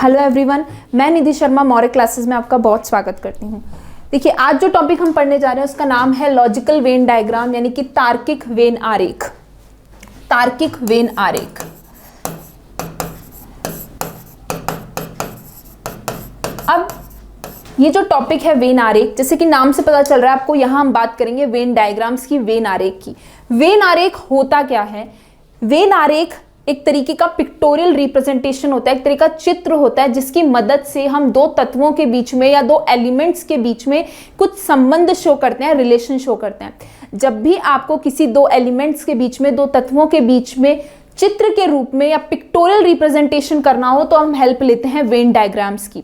Hello everyone, मैं निधि Sharma Maurya classes में आपका बहुत स्वागत करती हूँ। देखिए, आज जो टॉपिक हम पढ़ने जा रहे हैं उसका नाम है लॉजिकल वेन डायग्राम, यानी कि तार्किक वेन आरेख। तार्किक वेन आरेख। अब ये जो टॉपिक है वेन आरेख, जैसे कि नाम से पता चल रहा है आपको, यहाँ हम बात करेंगे वेन डायग्राम्स की, वेन आरेख की। वेन आरेख होता क्या है? वेन आरेख एक तरीके का पिक्टोरियल रिप्रेजेंटेशन होता है, एक तरीका चित्र होता है जिसकी मदद से हम दो तत्वों के बीच में या दो एलिमेंट्स के बीच में कुछ संबंध शो करते हैं, रिलेशन शो करते हैं। जब भी आपको किसी दो एलिमेंट्स के बीच में, दो तत्वों के बीच में चित्र के रूप में या पिक्टोरियल रिप्रेजेंटेशन करना हो तो हम हेल्प लेते हैं वेन डायग्राम्स की।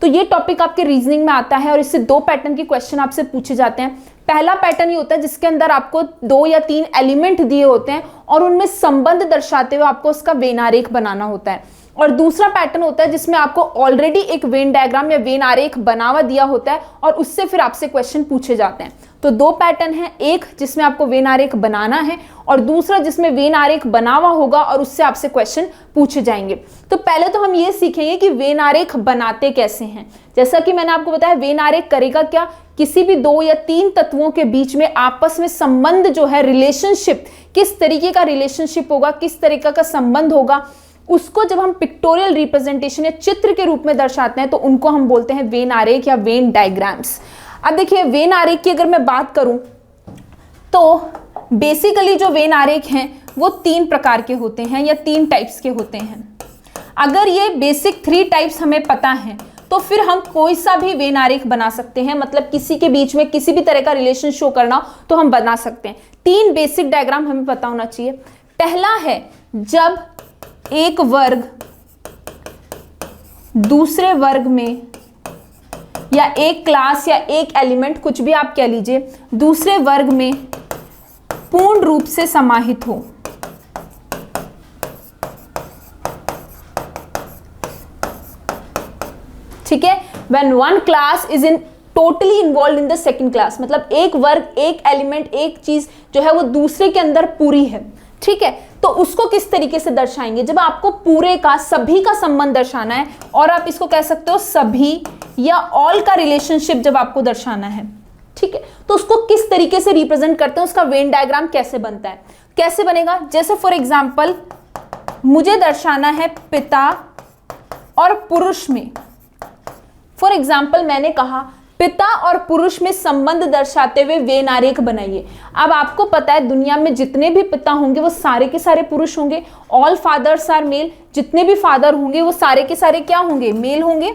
तो ये टॉपिक आपके रीजनिंग में आता है और इससे दो पैटर्न के क्वेश्चन आपसे पूछे जाते हैं। पहला पैटर्न ये होता है जिसके अंदर आपको 2 या 3 एलिमेंट दिए होते हैं और उनमें संबंध दर्शाते हुए आपको उसका वेन आरेख बनाना होता है। और दूसरा पैटर्न होता है जिसमें आपको ऑलरेडी एक वेन डायग्राम या वेन आरेख बना हुआ दिया होता है और उससे फिर आपसे क्वेश्चन पूछे जाते हैं। तो दो पैटर्न है, एक जिसमें आपको वेन आरेख बनाना है और दूसरा जिसमें वेन आरेख बना हुआ होगा और उससे आपसे क्वेश्चन पूछे जाएंगे। तो पहले तो हम ये सीखेंगे कि वेन आरेख बनाते कैसे हैं। जैसा कि मैंने आपको बताया, वेन आरेख करेगा क्या? किसी भी 2 या 3 तत्वों के बीच में आपस में संबंध जो है, रिलेशनशिप, किस तरीके का रिलेशनशिप होगा, किस तरीके का संबंध होगा, उसको जब हम पिक्टोरियल रिप्रेजेंटेशन या चित्र के रूप में दर्शाते हैं तो उनको हम बोलते हैं वेन आरेख या वेन डायग्राम्स। अब देखिए, वेन आरेख की अगर मैं बात करूं तो बेसिकली जो वेन आरेख हैं वो 3 प्रकार के होते हैं या 3 टाइप्स के होते हैं। अगर ये बेसिक 3 टाइप्स हमें पता है तो फिर हम कोई सा भी वेन आरेख बना सकते हैं। मतलब किसी के बीच में किसी भी तरह का रिलेशन शो करना हो तो हम बना सकते हैं। 3 बेसिक डायग्राम हमें पता होना चाहिए। पहला है जब एक वर्ग दूसरे वर्ग में, या एक क्लास या एक एलिमेंट, कुछ भी आप कह लीजिए, दूसरे वर्ग में पूर्ण रूप से समाहित हो। ठीक है, when one class is in totally involved in the second class, मतलब एक वर्ग, एक एलिमेंट, एक चीज जो है वो दूसरे के अंदर पूरी है। ठीक है, तो उसको किस तरीके से दर्शाएंगे? जब आपको पूरे का, सभी का संबंध दर्शाना है, और आप इसको कह सकते हो सभी या ऑल का रिलेशनशिप जब आपको दर्शाना है। ठीक है, तो उसको किस तरीके से रिप्रेजेंट करते हैं, उसका वेन डायग्राम कैसे बनता है, कैसे बनेगा? जैसे फॉर एग्जाम्पल मुझे दर्शाना है पिता और पुरुष में। फॉर एग्जाम्पल मैंने कहा पिता और पुरुष में संबंध दर्शाते हुए वेन आरेख बनाइए। अब आपको पता है दुनिया में जितने भी पिता होंगे वो सारे के सारे पुरुष होंगे। All fathers are male. जितने भी फादर होंगे वो सारे के सारे क्या होंगे? मेल होंगे।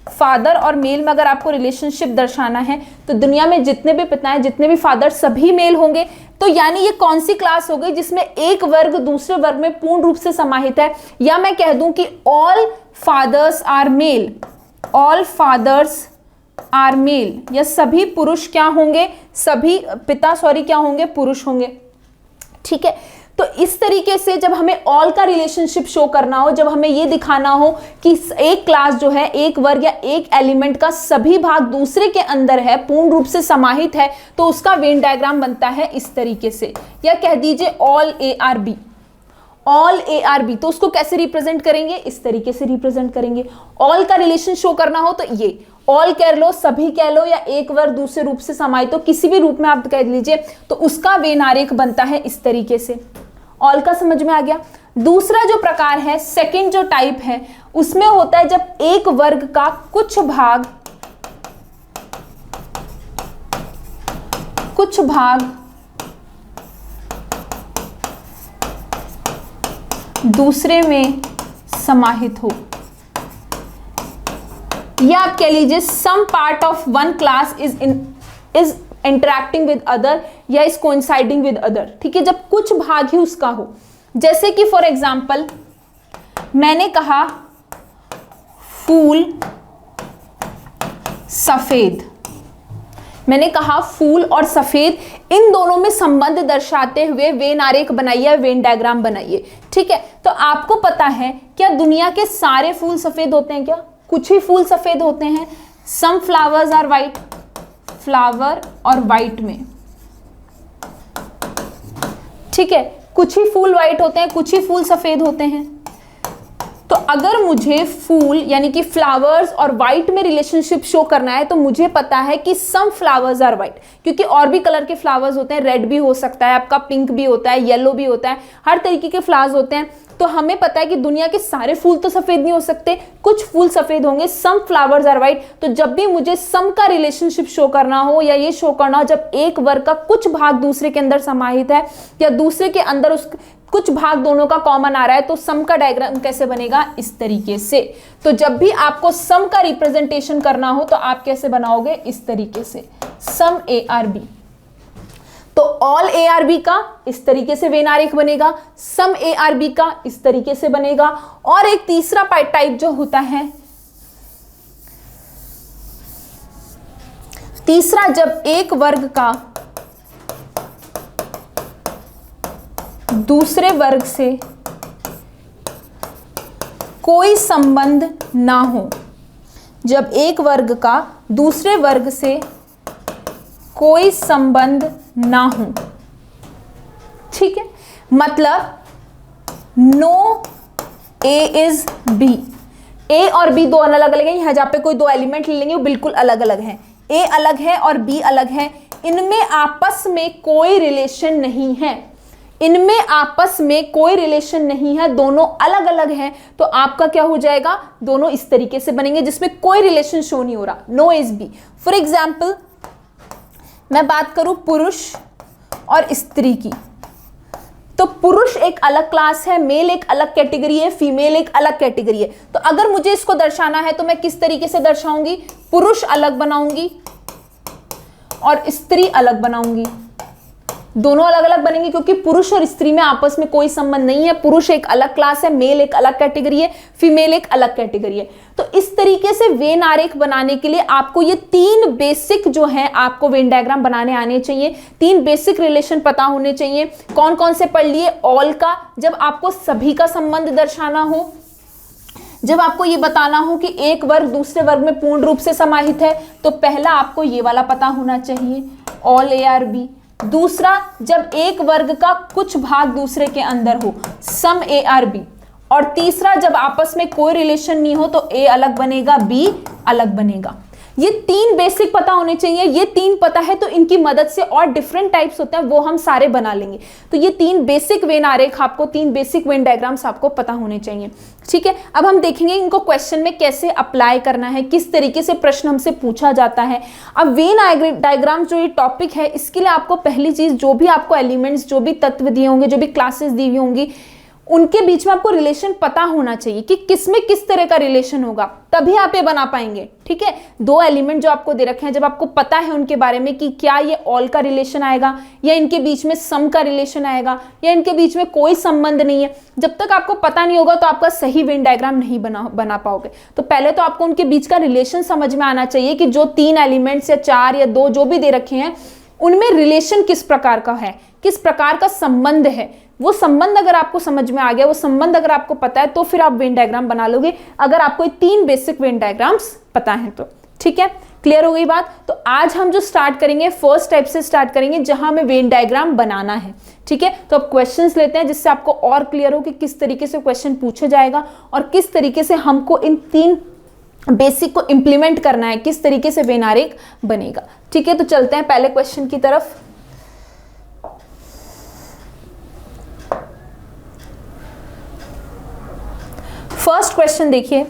फादर और मेल में अगर आपको रिलेशनशिप दर्शाना है तो दुनिया में जितने भी पिता हैं, जितने भी फादर, सभी मेल होंगे। तो यानी ये कौन सी क्लास हो गई जिसमें एक वर्ग दूसरे वर्ग में पूर्ण रूप से समाहित है? या मैं कह दूं कि all fathers are male. All fathers are male, या सभी पुरुष क्या होंगे? सभी पिता क्या होंगे? पुरुष होंगे। ठीक है, तो इस तरीके से जब हमें ऑल का रिलेशनशिप शो करना हो, जब हमें ये दिखाना हो कि एक क्लास जो है, एक वर्ग या एक एलिमेंट का सभी भाग दूसरे के अंदर है, पूर्ण रूप से समाहित है, तो उसका वेन डायग्राम बनता है इस तरीके से। या कह दीजिए all A are B. All A are B, तो उसको कैसे रिप्रेजेंट करेंगे? इस तरीके से रिप्रेजेंट करेंगे। ऑल का रिलेशन शो करना हो तो ये ऑल कह लो, सभी कह लो, या एक वर्ग दूसरे रूप से समाहित हो, किसी भी रूप में आप कह लीजिए, तो उसका वेन आरेख बनता है इस तरीके से। ऑल का समझ में आ गया। दूसरा जो प्रकार है, सेकंड जो टाइप है, उसमें होता है जब एक वर्ग का कुछ भाग दूसरे में समाहित हो, या आप कह लीजिए some part of one class is interacting with other या इज कोइंसाइडिंग विद अदर। ठीक है, जब कुछ भाग ही उसका हो। जैसे कि फॉर एग्जाम्पल मैंने कहा फूल सफेद। मैंने कहा फूल और सफेद, इन दोनों में संबंध दर्शाते हुए वेन आरेख बनाइए, वेन डायग्राम बनाइए। ठीक है, तो आपको पता है क्या दुनिया के सारे फूल सफेद होते हैं? क्या कुछ ही फूल सफेद होते हैं? Some flowers are white. Flower और वाइट में, ठीक है, कुछ ही फूल वाइट होते हैं, कुछ ही फूल सफेद होते हैं। तो अगर मुझे फूल यानी कि फ्लावर्स और वाइट में रिलेशनशिप शो करना है तो मुझे पता है कि सम फ्लावर्स आर वाइट, क्योंकि और भी कलर के फ्लावर्स होते हैं, रेड भी हो सकता है आपका, पिंक भी होता है, येलो भी होता है, हर तरीके के फ्लावर्स होते हैं। तो हमें पता है कि दुनिया के सारे फूल तो सफेद नहीं हो सकते, कुछ फूल सफेद होंगे, सम फ्लावर्स आर वाइट। तो जब भी मुझे सम का रिलेशनशिप शो करना हो या ये शो करना हो जब एक वर्ग का कुछ भाग दूसरे के अंदर समाहित है या दूसरे के अंदर उस कुछ भाग दोनों का कॉमन आ रहा है, तो सम का डायग्राम कैसे बनेगा, इस तरीके से। तो जब भी आपको सम का रिप्रेजेंटेशन करना हो तो आप कैसे बनाओगे, इस तरीके से, सम ए आर बी। तो ऑल ए आर बी का इस तरीके से वेन आरेख बनेगा, सम ए आर बी का इस तरीके से बनेगा। और एक तीसरा टाइप जो होता है, तीसरा जब एक वर्ग का दूसरे वर्ग से कोई संबंध ना हो, जब एक वर्ग का दूसरे वर्ग से कोई संबंध ना हो, ठीक है, मतलब नो ए इज बी, ए और बी दो अलग अलग हैं, यहां जहां पे कोई दो एलिमेंट ले लेंगे वो बिल्कुल अलग अलग हैं, ए अलग है और बी अलग है, इनमें आपस में कोई रिलेशन नहीं है, इनमें आपस में कोई रिलेशन नहीं है, दोनों अलग अलग हैं, तो आपका क्या हो जाएगा, दोनों इस तरीके से बनेंगे जिसमें कोई रिलेशन शो नहीं हो रहा, no is B. For example मैं बात करूं पुरुष और स्त्री की, तो पुरुष एक अलग क्लास है, मेल एक अलग कैटेगरी है, फीमेल एक अलग कैटेगरी है। तो अगर मुझे इसको दर्शाना है तो मैं किस तरीके से दर्शाऊंगी, पुरुष अलग बनाऊंगी और स्त्री अलग बनाऊंगी, दोनों अलग अलग बनेंगे क्योंकि पुरुष और स्त्री में आपस में कोई संबंध नहीं है, पुरुष एक अलग क्लास है, मेल एक अलग कैटेगरी है, फीमेल एक अलग कैटेगरी है। तो इस तरीके से वेन आरेख बनाने के लिए आपको ये तीन बेसिक जो है आपको वेन डायग्राम बनाने आने चाहिए, तीन बेसिक रिलेशन पता होने चाहिए। कौन कौन से पढ़ लिए, ऑल का, जब आपको सभी का संबंध दर्शाना हो, जब आपको ये बताना हो कि एक वर्ग दूसरे वर्ग में पूर्ण रूप से समाहित है, तो पहला आपको ये वाला पता होना चाहिए, ऑल ए आर बी। दूसरा, जब एक वर्ग का कुछ भाग दूसरे के अंदर हो, सम ए आर बी। और तीसरा, जब आपस में कोई रिलेशन नहीं हो तो ए अलग बनेगा, बी अलग बनेगा। ये तीन बेसिक पता होने चाहिए, ये तीन पता है तो इनकी मदद से और डिफरेंट टाइप्स होते हैं वो हम सारे बना लेंगे। तो ये तीन बेसिक वेन आरेख आपको, तीन बेसिक वेन डायग्राम्स आपको पता होने चाहिए, ठीक है। अब हम देखेंगे इनको क्वेश्चन में कैसे अप्लाई करना है, किस तरीके से प्रश्न हमसे पूछा जाता है। अब वेन डायग्राम जो ये टॉपिक है, इसके लिए आपको पहली चीज, जो भी आपको एलिमेंट्स, जो भी तत्व दिए होंगे, जो भी क्लासेस दी हुई होंगी, उनके बीच में आपको रिलेशन पता होना चाहिए कि किसमें किस तरह का रिलेशन होगा, तभी आप ये बना पाएंगे, ठीक है। दो एलिमेंट जो आपको दे रखे हैं, जब आपको पता है उनके बारे में कि क्या ये ऑल का रिलेशन आएगा या इनके बीच में सम का रिलेशन आएगा या इनके बीच में कोई संबंध नहीं है, जब तक आपको पता नहीं होगा तो आपका सही वेन डायग्राम नहीं बना पाओगे। तो पहले तो आपको उनके बीच का रिलेशन समझ में आना चाहिए कि जो तीन एलिमेंट्स या चार या दो जो भी दे रखे हैं उनमें रिलेशन किस प्रकार का है, किस प्रकार का संबंध है। वो संबंध अगर आपको समझ में आ गया, वो संबंध अगर आपको पता है, तो फिर आप वेन डायग्राम बना लोगे, अगर आपको ये तीन बेसिक वेन डायग्राम्स पता है तो, ठीक है। क्लियर हो गई बात। तो आज हम जो स्टार्ट करेंगे, फर्स्ट टाइप से स्टार्ट करेंगे जहां हमें वेन डायग्राम बनाना है, ठीक है। तो अब क्वेश्चंस लेते हैं जिससे आपको और क्लियर हो कि किस तरीके से क्वेश्चन पूछा जाएगा और किस तरीके से हमको इन तीन बेसिक को इंप्लीमेंट करना है, किस तरीके से वेन आरेख बनेगा, ठीक है। तो चलते हैं पहले क्वेश्चन की तरफ। फर्स्ट क्वेश्चन देखिए,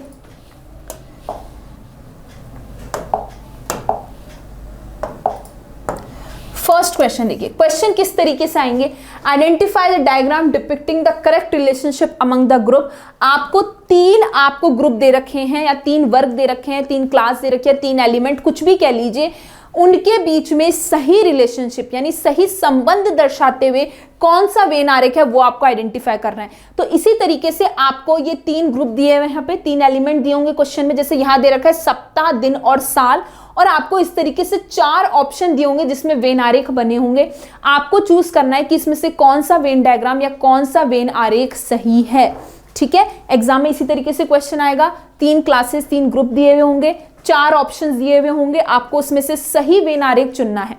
फर्स्ट क्वेश्चन देखिए, क्वेश्चन किस तरीके से आएंगे, identify the diagram depicting the correct relationship among the group. आपको ग्रुप दे रखे हैं या तीन वर्ग दे रखे हैं, तीन क्लास दे रखे हैं, तीन एलिमेंट, कुछ भी कह लीजिए, उनके बीच में सही रिलेशनशिप यानी सही संबंध दर्शाते हुए कौन सा वेन आरेख है वो आपको आइडेंटिफाई करना है। तो इसी तरीके से आपको ये तीन ग्रुप दिए हुए, यहाँ पे तीन एलिमेंट दिए होंगे क्वेश्चन में, जैसे यहाँ दे रखा है सप्ताह, दिन और साल, और आपको इस तरीके से चार ऑप्शन दिए होंगे जिसमें वेन आरेख बने होंगे। आपको चूज करना है कि इसमें से कौन सा वेन डायग्राम या कौन सा वेन आरेख सही है, ठीक है। एग्जाम में इसी तरीके से क्वेश्चन आएगा, तीन क्लासेस, तीन ग्रुप दिए हुए होंगे, चार ऑप्शंस दिए हुए होंगे, आपको उसमें से सही वेन आरेख चुनना है।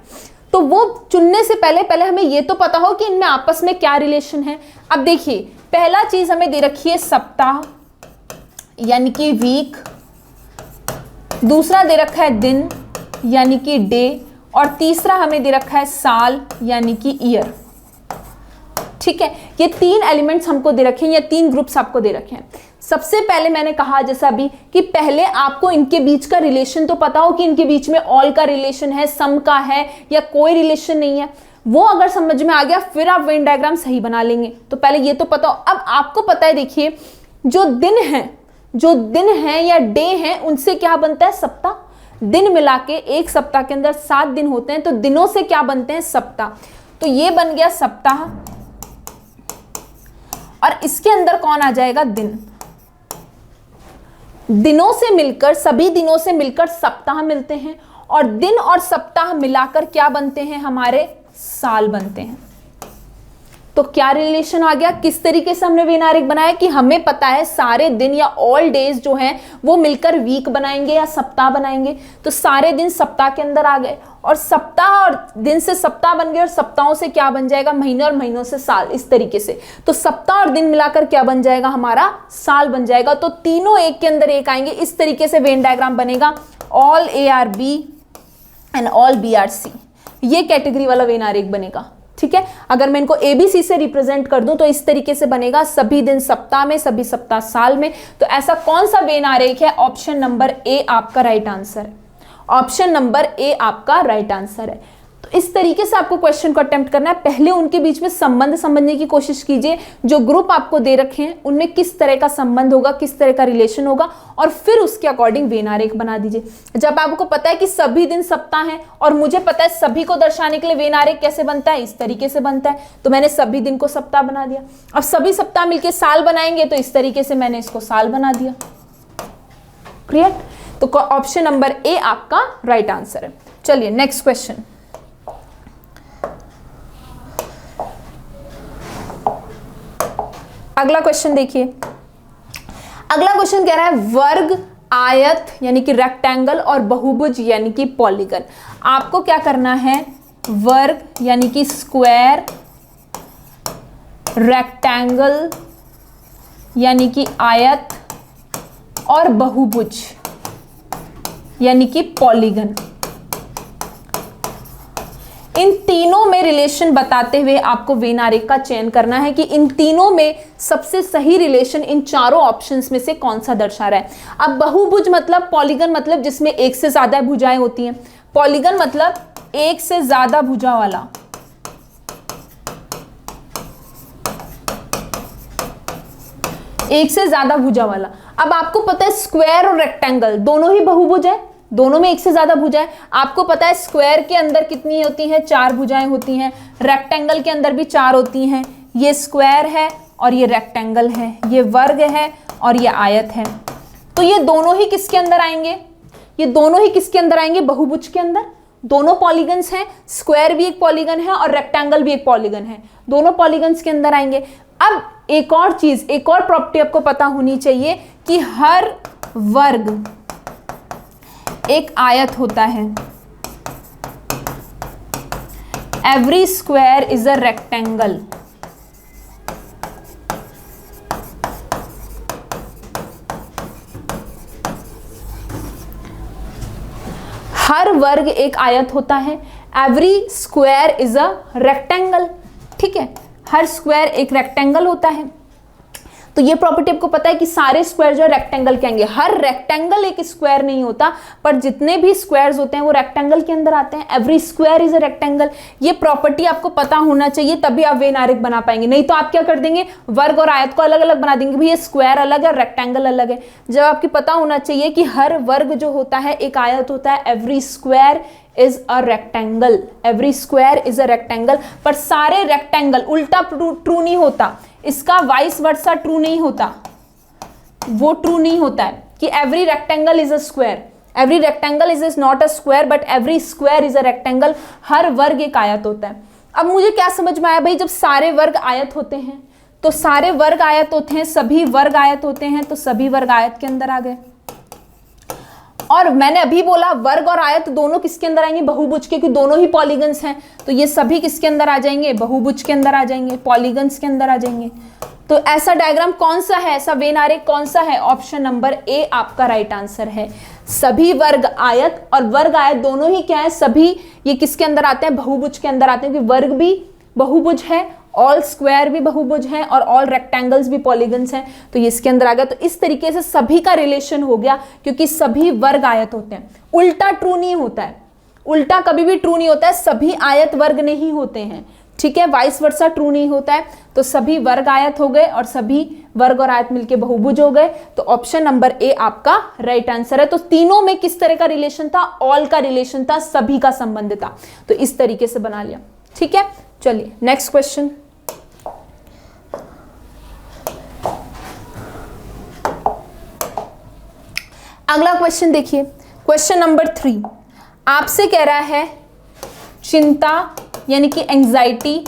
तो वो चुनने से पहले हमें ये तो पता हो कि इनमें आपस में क्या रिलेशन है। अब देखिए, पहला चीज हमें दे रखी है सप्ताह, यानी कि वीक, दूसरा दे रखा है दिन यानी कि डे, और तीसरा हमें दे रखा है साल यानी कि ईयर। ठीक है, ये 3 एलिमेंट्स हमको दे रखे हैं, या 3 ग्रुप्स आपको दे रखे हैं। सबसे पहले मैंने कहा जैसा अभी कि पहले आपको इनके बीच का रिलेशन तो पता हो कि इनके बीच में ऑल का रिलेशन है, सम का है, या कोई रिलेशन नहीं है। वो अगर समझ में आ गया फिर आप वेन डायग्राम सही बना लेंगे। तो पहले ये तो पता हो। अब आपको पता है, देखिए जो दिन है या डे है, उनसे क्या बनता है? सप्ताह। दिन मिला के एक सप्ताह के अंदर 7 दिन होते हैं, तो दिनों से क्या बनते हैं? सप्ताह। तो ये बन गया सप्ताह, और इसके अंदर कौन आ जाएगा? दिन। दिनों से मिलकर, सभी दिनों से मिलकर सप्ताह मिलते हैं, और दिन और सप्ताह मिलाकर क्या बनते हैं? हमारे साल बनते हैं। तो क्या रिलेशन आ गया? किस तरीके से हमने वेन आरेख बनाया कि हमें पता है सारे दिन या ऑल डेज जो हैं वो मिलकर वीक बनाएंगे या सप्ताह बनाएंगे। तो सारे दिन सप्ताह के अंदर आ गए, और सप्ताह और दिन से सप्ताह बन गए, और सप्ताहों से क्या बन जाएगा? महीने, और महीनों से साल। इस तरीके से तो सप्ताह और दिन मिलाकर क्या बन जाएगा? हमारा साल बन जाएगा। तो तीनों एक के अंदर एक आएंगे। इस तरीके से वेन डायग्राम बनेगा, all ARB and all BRC। ये कैटेगरी वाला वेन आरेख बनेगा। ठीक है, अगर मैं इनको ABC से रिप्रेजेंट कर दूं तो इस तरीके से बनेगा, सभी दिन सप्ताह में, सभी सप्ताह साल में। तो ऐसा कौन सा वेन आरेख है? ऑप्शन नंबर A आपका राइट आंसर है। ऑप्शन नंबर A आपका राइट आंसर है। तो इस तरीके से आपको क्वेश्चन को अटेम्प्ट करना है। पहले उनके बीच में संबंध समझने की कोशिश कीजिए, जो ग्रुप आपको दे रखे हैं उनमें किस तरह का संबंध होगा, किस तरह का रिलेशन होगा, और फिर उसके अकॉर्डिंग वेन आरेख बना दीजिए। जब आपको पता है कि सभी दिन सप्ताह है, और मुझे पता है सभी को दर्शाने के लिए वेन आरेख कैसे बनता है, इस तरीके से बनता है, तो मैंने सभी दिन को सप्ताह बना दिया। अब सभी सप्ताह मिलकर साल बनाएंगे, तो इस तरीके से मैंने इसको साल बना दिया। क्लियर? तो ऑप्शन नंबर A आपका राइट आंसर है। चलिए नेक्स्ट क्वेश्चन। अगला क्वेश्चन देखिए। अगला क्वेश्चन कह रहा है वर्ग, आयत यानी कि रेक्टेंगल, और बहुभुज यानी कि पॉलीगन। आपको क्या करना है? वर्ग यानी कि स्क्वायर, रेक्टेंगल यानी कि आयत, और बहुभुज यानी कि पॉलीगन, इन तीनों में रिलेशन बताते हुए आपको वेन आरेख का चयन करना है कि इन तीनों में सबसे सही रिलेशन इन चारों ऑप्शंस में से कौन सा दर्शा रहा है। अब बहुभुज मतलब, पॉलीगन मतलब जिसमें एक से ज्यादा भुजाएं होती हैं, पॉलीगन मतलब एक से ज्यादा भुजा वाला, एक से ज्यादा भुजा वाला। अब आपको पता है स्क्वायर और रेक्टेंगल दोनों ही बहुभुज है, दोनों में एक से ज्यादा भुजाएं। आपको पता है स्क्वायर के अंदर कितनी होती हैं? 4 भुजाएं होती हैं। रेक्टेंगल के अंदर भी 4 होती हैं। ये स्क्वायर है और ये रेक्टेंगल है, ये वर्ग है और ये आयत है। तो ये दोनों ही किसके अंदर आएंगे? ये दोनों ही किसके अंदर आएंगे? बहुभुज के अंदर। दोनों पॉलीगन्स हैं, स्क्वायर भी एक पॉलीगन है और रेक्टेंगल भी एक पॉलीगन है, दोनों पॉलीगन्स के अंदर आएंगे। अब एक और चीज, एक और प्रॉपर्टी आपको पता होनी चाहिए कि हर वर्ग एक आयत होता है। Every square is a rectangle. हर वर्ग एक आयत होता है। Every square is a rectangle. ठीक है, हर स्क्वायर एक रेक्टेंगल होता है। तो ये प्रॉपर्टी आपको पता है कि सारे स्क्वायर जो है रेक्टेंगल के आएंगे। हर रेक्टेंगल एक स्क्वायर नहीं होता, पर जितने भी स्क्वायर्स होते हैं वो रेक्टेंगल के अंदर आते हैं। Every square is a rectangle. ये प्रॉपर्टी आपको पता होना चाहिए, तभी आप वेन आरेख बना पाएंगे। नहीं तो आप क्या कर देंगे, वर्ग और आयत को अलग अलग बना देंगे, भाई ये स्क्वायर अलग है, रेक्टेंगल अलग है। जब आपको पता होना चाहिए कि हर वर्ग जो होता है एक आयत होता है। Every square is a rectangle. Every square is a rectangle. पर सारे रेक्टेंगल, उल्टा ट्रू नहीं होता, इसका वाइस वर्सा ट्रू नहीं होता, वो ट्रू नहीं होता है कि every rectangle is a square. Every rectangle is not a square, but every square is a rectangle. हर वर्ग एक आयत होता है। अब मुझे क्या समझ में आया भाई, जब सारे वर्ग आयत होते हैं तो सारे वर्ग आयत होते हैं, सभी वर्ग आयत होते हैं, तो सभी वर्ग आयत के अंदर आ गए। और मैंने अभी बोला वर्ग और आयत दोनों किसके अंदर आएंगे, बहुभुज के, क्योंकि दोनों ही पॉलीगन्स हैं, तो ये सभी किसके अंदर आ जाएंगे, बहुभुज के अंदर आ जाएंगे, पॉलीगन्स के अंदर आ जाएंगे। तो ऐसा डायग्राम कौन सा है, ऐसा वेन आरेख कौन सा है, ऑप्शन नंबर ए आपका राइट आंसर है। सभी वर्ग आयत, और वर्ग आयत दोनों ही क्या है, सभी ये किसके अंदर आते हैं, बहुभुज के अंदर आते हैं, क्योंकि वर्ग भी बहुभुज है, ऑल स्क्वायर भी बहुभुज हैं और ऑल रेक्टेंगल्स भी पॉलीगन्स हैं, तो ये इसके अंदर आ गया। तो इस तरीके से सभी का रिलेशन हो गया, क्योंकि सभी वर्ग आयत होते हैं। उल्टा ट्रू नहीं होता है, उल्टा कभी भी ट्रू नहीं होता है, सभी आयत वर्ग नहीं होते हैं, ठीक है, वाइस वर्सा ट्रू नहीं होता है। तो सभी वर्ग आयत हो गए और सभी वर्ग और आयत मिलके बहुभुज हो गए, तो ऑप्शन नंबर ए आपका राइट आंसर है। तो तीनों में किस तरह का रिलेशन था, ऑल का रिलेशन था, सभी का संबंध था, तो इस तरीके से बना लिया, ठीक है। चलिए नेक्स्ट क्वेश्चन। अगला क्वेश्चन देखिए, क्वेश्चन नंबर 3 आपसे कह रहा है चिंता यानी कि एंजाइटी,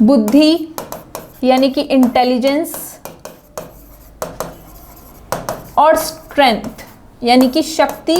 बुद्धि यानी कि इंटेलिजेंस, और स्ट्रेंथ यानी कि शक्ति,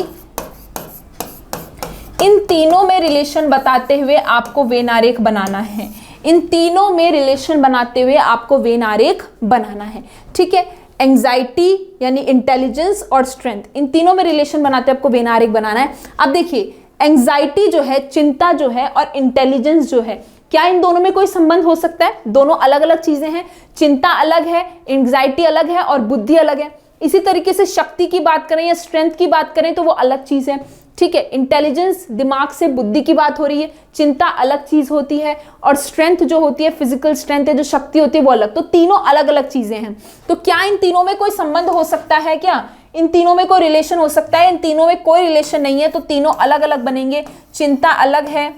इन तीनों में रिलेशन बताते हुए आपको वेन आरेख बनाना है। इन तीनों में रिलेशन बनाते हुए आपको वेन आरेख बनाना है, ठीक है। एंजाइटी यानी इंटेलिजेंस और स्ट्रेंथ, इन तीनों में रिलेशन बनाते हुए आपको वेन आरेख बनाना है। अब देखिए एंजाइटी जो है, चिंता जो है, और इंटेलिजेंस जो है, क्या इन दोनों में कोई संबंध हो सकता है? दोनों अलग अलग चीजें हैं, चिंता अलग है, एंजाइटी अलग है और बुद्धि अलग है। इसी तरीके से शक्ति की बात करें या स्ट्रेंथ की बात करें तो वो अलग चीज है, ठीक है। इंटेलिजेंस दिमाग से बुद्धि की बात हो रही है, चिंता अलग चीज होती है, और स्ट्रेंथ जो होती है फिजिकल स्ट्रेंथ है, जो शक्ति होती है वो अलग। तो तीनों अलग अलग चीजें हैं। तो क्या इन तीनों में कोई संबंध हो सकता है? क्या इन तीनों में कोई रिलेशन हो सकता है? इन तीनों में कोई रिलेशन नहीं है, तो तीनों अलग अलग बनेंगे। चिंता अलग है,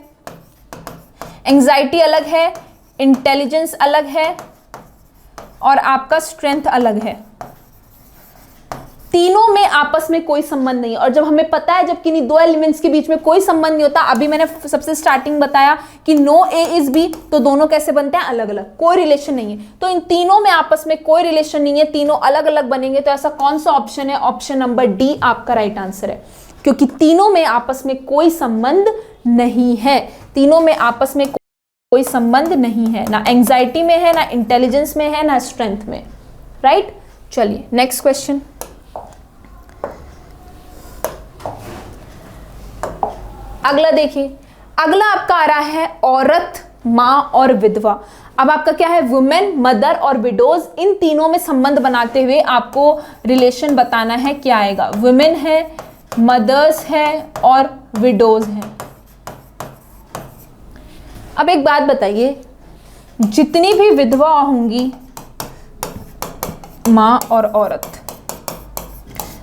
एंजाइटी अलग है, इंटेलिजेंस अलग है, और आपका स्ट्रेंथ अलग है। तीनों में आपस में कोई संबंध नहीं है। और जब हमें पता है जब किन्हीं दो एलिमेंट्स के बीच में कोई संबंध नहीं होता, अभी मैंने सबसे स्टार्टिंग बताया कि नो ए इज बी, तो दोनों कैसे बनते हैं? अलग अलग, कोई रिलेशन नहीं है। तो इन तीनों में आपस में कोई रिलेशन नहीं है, तीनों अलग अलग बनेंगे। तो ऐसा कौन सा ऑप्शन है? ऑप्शन नंबर डी आपका राइट आंसर है, क्योंकि तीनों में आपस में कोई संबंध नहीं है। तीनों में आपस में कोई संबंध नहीं है, ना एंजाइटी में है, ना इंटेलिजेंस में है, ना स्ट्रेंथ में, राइट। चलिए नेक्स्ट क्वेश्चन। अगला देखिए, अगला आपका आ रहा है औरत, माँ और विधवा। अब आपका क्या है? वुमेन, मदर और विडोज, इन तीनों में संबंध बनाते हुए आपको रिलेशन बताना है। क्या आएगा? वुमेन है, मदर्स है और विडोज है। अब एक बात बताइए, जितनी भी विधवा होंगी, माँ और औरत,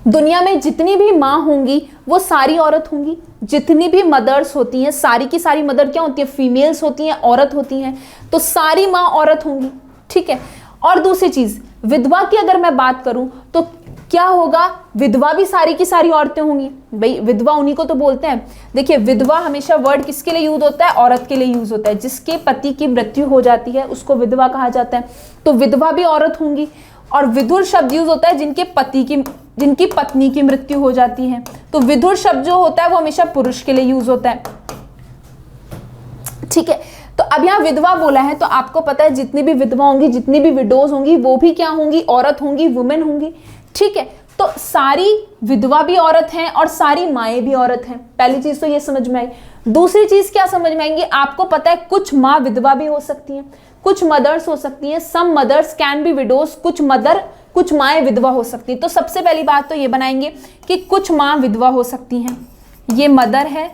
दुनिया में जितनी भी माँ होंगी वो सारी औरत होंगी। जितनी भी मदर्स होती हैं, सारी की सारी मदर क्या होती है? फीमेल्स होती हैं, औरत होती हैं। तो सारी माँ औरत होंगी, ठीक है। और दूसरी चीज, विधवा की अगर मैं बात करूं तो क्या होगा? विधवा भी सारी की सारी औरतें होंगी। भाई विधवा उन्हीं को तो बोलते हैं। देखिए विधवा हमेशा वर्ड किसके लिए यूज होता है? औरत के लिए यूज होता है। जिसके पति की मृत्यु हो जाती है उसको विधवा कहा जाता है। तो विधवा भी औरत होंगी। और विधुर शब्द यूज होता है जिनकी पत्नी की मृत्यु हो जाती है। तो विधुर शब्द जो होता है वो हमेशा पुरुष के लिए यूज होता है, ठीक है। तो अब यहाँ विधवा बोला है तो आपको पता है जितनी भी विधवा होंगी, जितनी भी विडोज होंगी, वो भी क्या होंगी? औरत होंगी, वुमेन होंगी, ठीक है। तो सारी विधवा भी औरत हैं और सारी माएँ भी औरत हैं। पहली चीज तो ये समझ में आई। दूसरी चीज क्या समझ में आएंगी? आपको पता है कुछ माँ विधवा भी हो सकती हैं, कुछ मदर्स हो सकती हैं। सम मदर्स कैन बी विडोज, कुछ माएँ विधवा हो सकती हैं। तो सबसे पहली बात तो ये बनाएंगे कि कुछ माँ विधवा हो सकती हैं। ये मदर है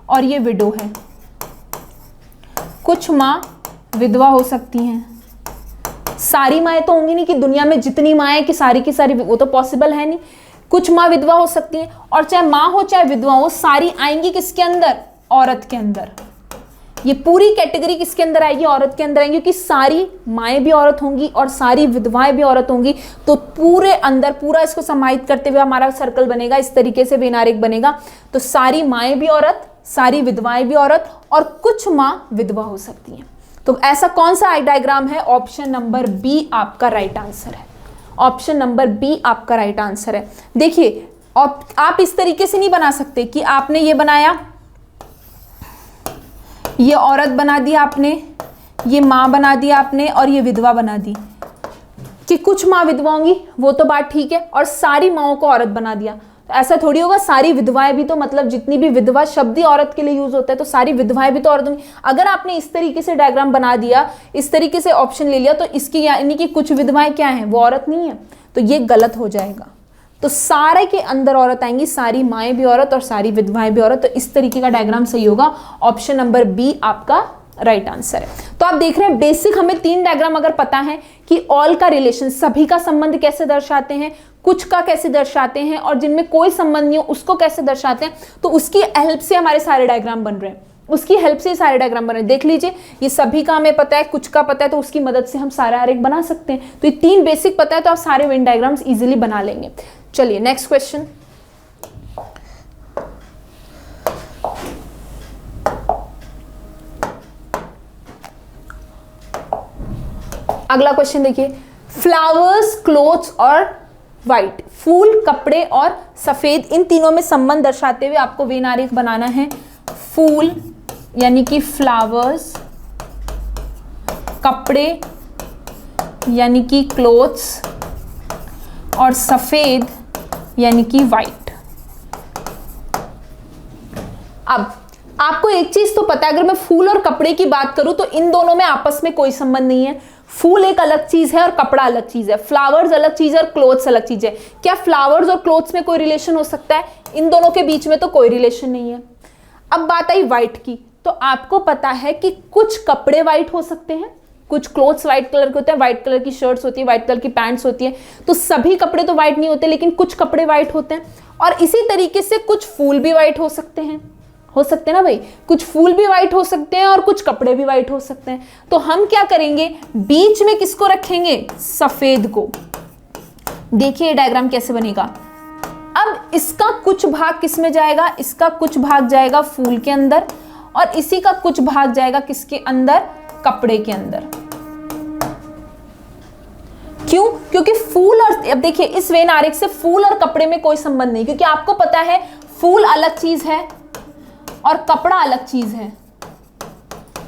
और ये विडो है। कुछ माँ विधवा हो सकती हैं। सारी माएँ तो होंगी नहीं कि दुनिया में जितनी माएँ कि सारी की सारी, वो तो पॉसिबल है नहीं। कुछ माँ विधवा हो सकती हैं, और चाहे माँ हो चाहे विधवा हो, सारी आएंगी किसके अंदर? औरत के अंदर। ये पूरी कैटेगरी किसके अंदर आएगी? औरत के अंदर आएंगी, क्योंकि सारी माएँ भी औरत होंगी और सारी विधवाएं भी औरत होंगी। तो पूरे अंदर पूरा इसको समाहित करते हुए हमारा सर्कल बनेगा, इस तरीके से वेन आरेख बनेगा। तो सारी माएँ भी औरत, सारी विधवाएं भी औरत, और कुछ माँ विधवा हो सकती हैं। तो ऐसा कौन सा डायग्राम है? ऑप्शन नंबर बी आपका राइट आंसर है। ऑप्शन नंबर बी आपका राइट आंसर है। देखिए आप इस तरीके से नहीं बना सकते कि आपने ये बनाया, ये औरत बना दी आपने, ये माँ बना दी आपने और ये विधवा बना दी, कि कुछ माँ विधवा होंगी वो तो बात ठीक है, और सारी माँओं को औरत बना दिया। तो ऐसा थोड़ी होगा, सारी विधवाएं भी तो, मतलब जितनी भी विधवा शब्द ही औरत के लिए यूज होता है, तो सारी विधवाएं भी तो औरत होंगी। अगर आपने इस तरीके से डायग्राम बना दिया, इस तरीके से ऑप्शन ले लिया, तो इसकी यानी कि कुछ विधवाएं क्या हैं, वो औरत नहीं है, तो ये गलत हो जाएगा। तो सारे के अंदर औरत आएंगी, सारी माएँ भी औरत और सारी विधवाएं भी औरत, तो इस तरीके का डायग्राम सही होगा। ऑप्शन नंबर बी आपका राइट आंसर है। तो आप देख रहे हैं बेसिक हमें 3 डायग्राम अगर पता है कि ऑल का रिलेशन, सभी का संबंध कैसे दर्शाते हैं, कुछ का कैसे दर्शाते हैं, और जिनमें कोई संबंध नहीं हो उसको कैसे दर्शाते हैं, तो उसकी हेल्प से हमारे सारे डायग्राम बन रहे हैं, उसकी हेल्प से सारे डायग्राम बन रहे हैं। देख लीजिए, ये सभी का हमें पता है, कुछ का पता है, तो उसकी मदद से हम सारा आरेख बना सकते हैं। तो ये 3 बेसिक पता है, तो आप सारे वेन डायग्राम्स इजीली बना लेंगे। चलिए नेक्स्ट क्वेश्चन। अगला क्वेश्चन देखिए, फ्लावर्स, क्लोथ्स और व्हाइट, फूल, कपड़े और सफेद, इन तीनों में संबंध दर्शाते हुए आपको वेन आरेख बनाना है। फूल यानी कि फ्लावर्स, कपड़े यानी कि क्लोथ्स और सफेद यानी कि व्हाइट। अब आपको एक चीज तो पता है, अगर मैं फूल और कपड़े की बात करूं तो इन दोनों में आपस में कोई संबंध नहीं है। फूल एक अलग चीज है और कपड़ा अलग चीज है, फ्लावर्स अलग चीज है और क्लोथ्स अलग चीज है। क्या फ्लावर्स और क्लोथ्स में कोई रिलेशन हो सकता है? इन दोनों के बीच में तो कोई रिलेशन नहीं है। अब बात आई व्हाइट की, तो आपको पता है कि कुछ कपड़े व्हाइट हो सकते हैं, कुछ क्लोथ्स व्हाइट कलर के होते हैं, व्हाइट कलर की शर्ट्स होती है, व्हाइट कलर की पैंट्स होती है, तो सभी कपड़े तो व्हाइट नहीं होते, लेकिन कुछ कपड़े व्हाइट होते हैं। और इसी तरीके से कुछ फूल भी व्हाइट हो सकते हैं ना भाई, कुछ फूल भी व्हाइट हो सकते हैं और कुछ कपड़े भी व्हाइट हो सकते हैं। तो हम क्या करेंगे, बीच में किसको रखेंगे? सफेद को। देखिए डायग्राम कैसे बनेगा। अब इसका कुछ भाग किस में जाएगा? इसका कुछ भाग जाएगा फूल के अंदर, और इसी का कुछ भाग जाएगा किसके अंदर? कपड़े के अंदर। क्यों? क्योंकि फूल और, अब देखिए इस वेन आरेख से फूल और कपड़े में कोई संबंध नहीं, क्योंकि आपको पता है फूल अलग चीज है और कपड़ा अलग चीज है,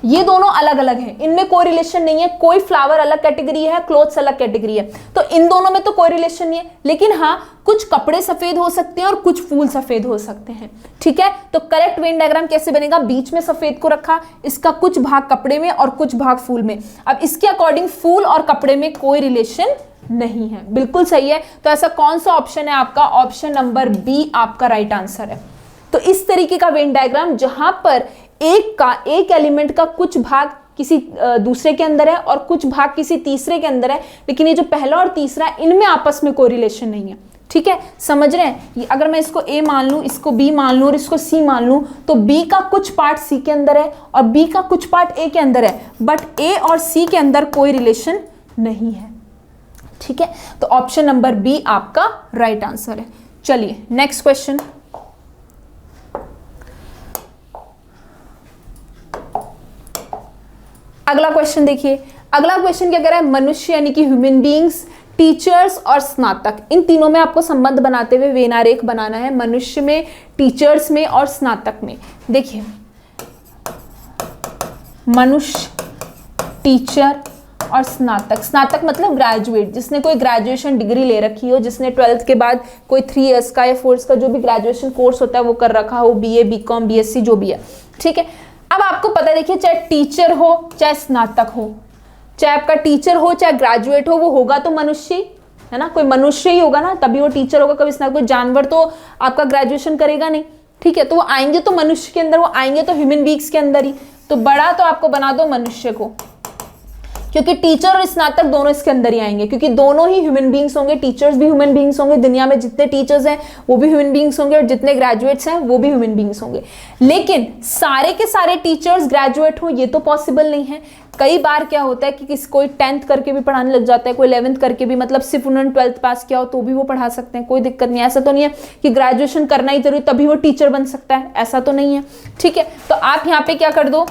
ये दोनों अलग अलग हैं, इनमें कोई रिलेशन नहीं है। कोई फ्लावर अलग कैटेगरी है, क्लोथ्स अलग कैटेगरी है, तो इन दोनों में तो कोई रिलेशन नहीं है। लेकिन हाँ, कुछ कपड़े सफेद हो सकते हैं और कुछ फूल सफेद हो सकते हैं। ठीक है, तो करेक्ट वेन डायग्राम कैसे बनेगा? बीच में सफेद को रखा, इसका कुछ भाग कपड़े में और कुछ भाग फूल में। अब इसके अकॉर्डिंग फूल और कपड़े में कोई रिलेशन नहीं है। बिल्कुल सही है। तो ऐसा कौन सा ऑप्शन है आपका? ऑप्शन नंबर बी आपका राइट आंसर है। तो इस तरीके का वेन डायग्राम जहां पर एक एलिमेंट का कुछ भाग किसी दूसरे के अंदर है और कुछ भाग किसी तीसरे के अंदर है, लेकिन ये जो पहला और तीसरा इनमें आपस में कोई रिलेशन नहीं है। ठीक है, समझ रहे हैं? अगर मैं इसको ए मान लूं, इसको बी मान लूं और इसको सी मान लूं, तो बी का कुछ पार्ट सी के अंदर है और बी का कुछ पार्ट ए के अंदर है, बट ए और सी के अंदर कोई रिलेशन नहीं है। ठीक है, तो ऑप्शन नंबर बी आपका राइट आंसर है। चलिए नेक्स्ट क्वेश्चन। अगला क्वेश्चन देखिए, अगला क्वेश्चन क्या कह रहा है? मनुष्य यानी कि ह्यूमन बीइंग्स, टीचर्स और स्नातक, इन तीनों में आपको संबंध बनाते हुए वेन आरेख बनाना है। मनुष्य में, टीचर्स में और स्नातक में। देखिए मनुष्य, टीचर और स्नातक। स्नातक मतलब ग्रेजुएट, जिसने कोई ग्रेजुएशन डिग्री ले रखी हो, जिसने 12th के बाद कोई 3 इयर्स का या 4 इयर्स का जो भी ग्रेजुएशन कोर्स होता है वो कर रखा हो, बीए, बीकॉम, बीएससी जो भी है। ठीक है, अब आपको पता है, देखिए चाहे टीचर हो चाहे स्नातक हो, चाहे आपका टीचर हो चाहे ग्रेजुएट हो, वो होगा तो मनुष्य, है ना, कोई मनुष्य ही होगा ना, तभी वो टीचर होगा। कभी स्नातक, कोई जानवर तो आपका ग्रेजुएशन करेगा नहीं। ठीक है, तो वो आएंगे तो मनुष्य के अंदर, वो आएंगे तो ह्यूमन बीइंग्स के अंदर ही। तो बड़ा तो आपको बना दो मनुष्य को, क्योंकि टीचर और स्नातक दोनों इसके अंदर ही आएंगे, क्योंकि दोनों ही ह्यूमन बीइंग्स होंगे, टीचर्स भी ह्यूमन बीइंग्स होंगे, दुनिया में जितने टीचर्स हैं वो भी ह्यूमन बीइंग्स होंगे और जितने ग्रेजुएट्स हैं वो भी ह्यूमन बीइंग्स होंगे। लेकिन सारे के सारे टीचर्स ग्रेजुएट हो ये तो पॉसिबल नहीं है। कई बार क्या होता है कि कोई 10th करके भी पढ़ाने लग जाता है, कोई 11th करके भी, मतलब सिर्फ उन्होंने 12th पास किया हो तो भी वो पढ़ा सकते हैं, कोई दिक्कत नहीं है। ऐसा तो नहीं है कि ग्रेजुएशन करना ही जरूरी तभी वो टीचर बन सकता है, ऐसा तो नहीं है। ठीक है, तो आप यहाँ पे क्या कर दो,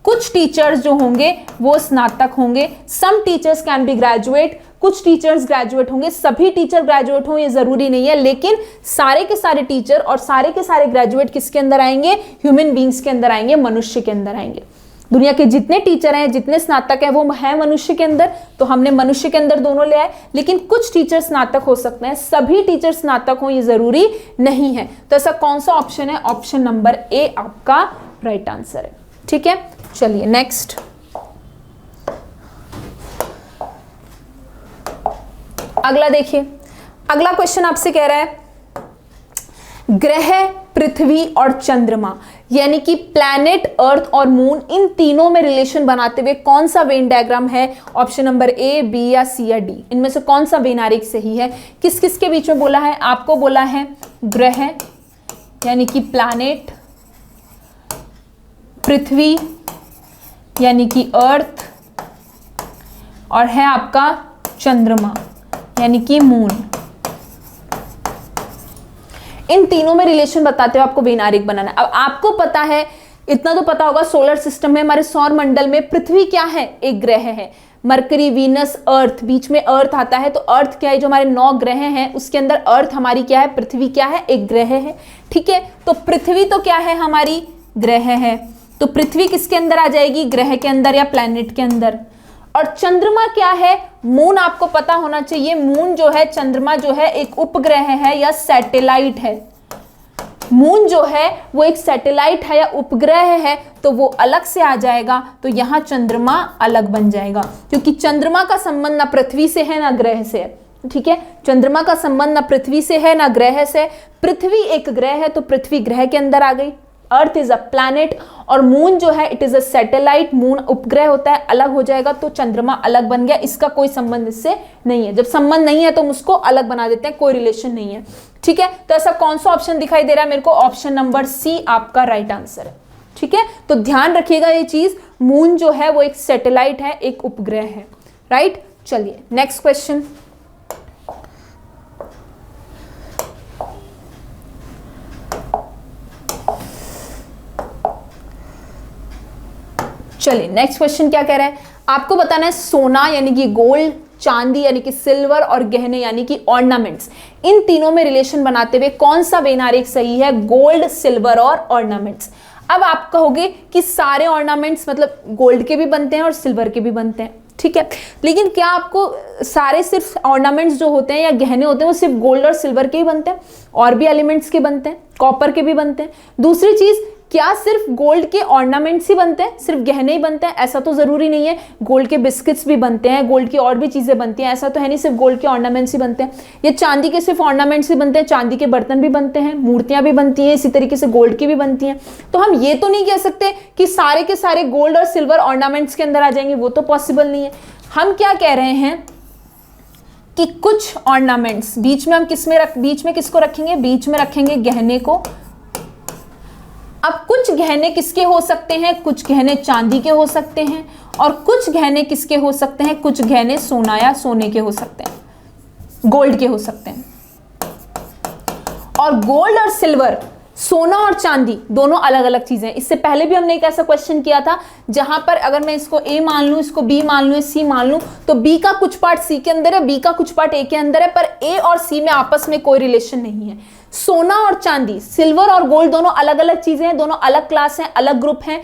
कुछ टीचर्स जो होंगे वो स्नातक होंगे, some teachers can be graduate, कुछ टीचर्स ग्रेजुएट होंगे, सभी टीचर ग्रेजुएट हों ये जरूरी नहीं है, लेकिन सारे के सारे टीचर और सारे के सारे ग्रेजुएट किसके अंदर आएंगे? ह्यूमन बींग्स के अंदर आएंगे, मनुष्य के अंदर आएंगे। दुनिया के जितने टीचर हैं, जितने स्नातक हैं, वो है मनुष्य के अंदर, तो हमने मनुष्य के अंदर दोनों ले आए। लेकिन कुछ टीचर स्नातक हो सकते हैं, सभी टीचर स्नातक हो ये जरूरी नहीं है। तो ऐसा कौन सा ऑप्शन है? ऑप्शन नंबर ए आपका राइट आंसर है। ठीक है, चलिए नेक्स्ट। अगला देखिए, अगला क्वेश्चन आपसे कह रहा है ग्रह, पृथ्वी और चंद्रमा यानी कि प्लैनेट, अर्थ और मून, इन तीनों में रिलेशन बनाते हुए कौन सा वेन डायग्राम है? ऑप्शन नंबर ए, बी या सी या डी, इनमें से कौन सा वेन आरेख सही है? किस किस के बीच में बोला है? आपको बोला है ग्रह यानी कि प्लैनेट, पृथ्वी यानी कि अर्थ, और है आपका चंद्रमा यानी कि मून। इन तीनों में रिलेशन बताते हुए आपको वेन आरेख बनाना है। अब आपको पता है, इतना तो पता होगा, सोलर सिस्टम में, हमारे सौर मंडल में पृथ्वी क्या है? एक ग्रह है। मरकरी, वीनस, अर्थ, बीच में अर्थ आता है। तो अर्थ क्या है? जो हमारे 9 ग्रह हैं उसके अंदर अर्थ हमारी क्या है? पृथ्वी क्या है? एक ग्रह है। ठीक है, तो पृथ्वी तो क्या है? हमारी ग्रह है। तो पृथ्वी किसके अंदर आ जाएगी? ग्रह के अंदर या प्लैनेट के अंदर। और चंद्रमा क्या है? मून आपको पता होना चाहिए। मून जो है, चंद्रमा जो है, एक उपग्रह है या सैटेलाइट है। मून जो है वो एक सैटेलाइट है या उपग्रह है, तो वो अलग से आ जाएगा। तो यहां चंद्रमा अलग बन जाएगा, क्योंकि चंद्रमा का संबंध ना पृथ्वी से है ना ग्रह से है। ठीक है, चंद्रमा का संबंध ना पृथ्वी से है ना ग्रह से। पृथ्वी एक ग्रह है तो पृथ्वी ग्रह के अंदर आ गई। अर्थ इज अ प्लैनेट और मून जो है it is a satellite, moon उपग्रह होता है, अलग हो जाएगा तो चंद्रमा अलग बन गया। इसका कोई संबंध इससे नहीं है। जब संबंध नहीं है तो हम उसको अलग बना देते हैं, कोई रिलेशन नहीं है। ठीक है, तो ऐसा कौन सा ऑप्शन दिखाई दे रहा है मेरे को? ऑप्शन नंबर सी आपका राइट आंसर है। ठीक है, तो ध्यान रखिएगा ये चीज, मून जो है वो एक सैटेलाइट है, एक उपग्रह है। राइट, चलिए नेक्स्ट क्वेश्चन। चलिए नेक्स्ट क्वेश्चन क्या कह रहा है? आपको बताना है सोना यानी कि गोल्ड, चांदी यानी कि सिल्वर और गहने यानी कि ऑर्नामेंट्स, इन तीनों में रिलेशन बनाते हुए कौन सा वेन आरेख सही है? गोल्ड, सिल्वर और ऑर्नामेंट्स। अब आप कहोगे कि सारे ऑर्नामेंट्स मतलब गोल्ड के भी बनते हैं और सिल्वर के भी बनते हैं। ठीक है, लेकिन क्या आपको सारे सिर्फ ऑर्नामेंट्स जो होते हैं या गहने होते हैं वो सिर्फ गोल्ड और सिल्वर के ही बनते हैं? और भी एलिमेंट्स के बनते हैं, कॉपर के भी बनते हैं। दूसरी चीज, क्या सिर्फ गोल्ड के ऑर्नामेंट्स ही बनते हैं, सिर्फ गहने ही बनते हैं? ऐसा तो जरूरी नहीं है। गोल्ड के बिस्किट्स भी बनते हैं, गोल्ड की और भी चीजें बनती हैं। ऐसा तो है नहीं सिर्फ गोल्ड के ऑर्नामेंट्स ही बनते हैं। ये चांदी के सिर्फ ऑर्नामेंट्स ही बनते हैं? चांदी के बर्तन भी बनते हैं, मूर्तियां भी बनती हैं, इसी तरीके से गोल्ड की भी बनती हैं। तो हम ये तो नहीं कह सकते कि सारे के सारे गोल्ड और सिल्वर ऑर्नामेंट्स के अंदर आ जाएंगे, वो तो पॉसिबल नहीं है। हम क्या कह रहे हैं कि कुछ ऑर्नामेंट्स बीच में हम बीच में किसको रखेंगे? बीच में रखेंगे गहने को। अब कुछ गहने किसके हो सकते हैं? कुछ गहने चांदी के हो सकते हैं और कुछ गहने किसके हो सकते हैं? कुछ गहने सोना या सोने के हो सकते हैं, गोल्ड के हो सकते हैं। और गोल्ड और सिल्वर, सोना और चांदी दोनों अलग अलग चीजें हैं। इससे पहले भी हमने एक ऐसा क्वेश्चन किया था जहां पर अगर मैं इसको ए मान लूं, इसको बी मान लूं, सी मान लूं, तो बी का कुछ पार्ट सी के अंदर है, बी का कुछ पार्ट ए के अंदर है, पर ए और सी में आपस में कोई रिलेशन नहीं है। सोना और चांदी, सिल्वर और गोल्ड दोनों अलग अलग चीजें हैं, दोनों अलग क्लास हैं, अलग ग्रुप हैं।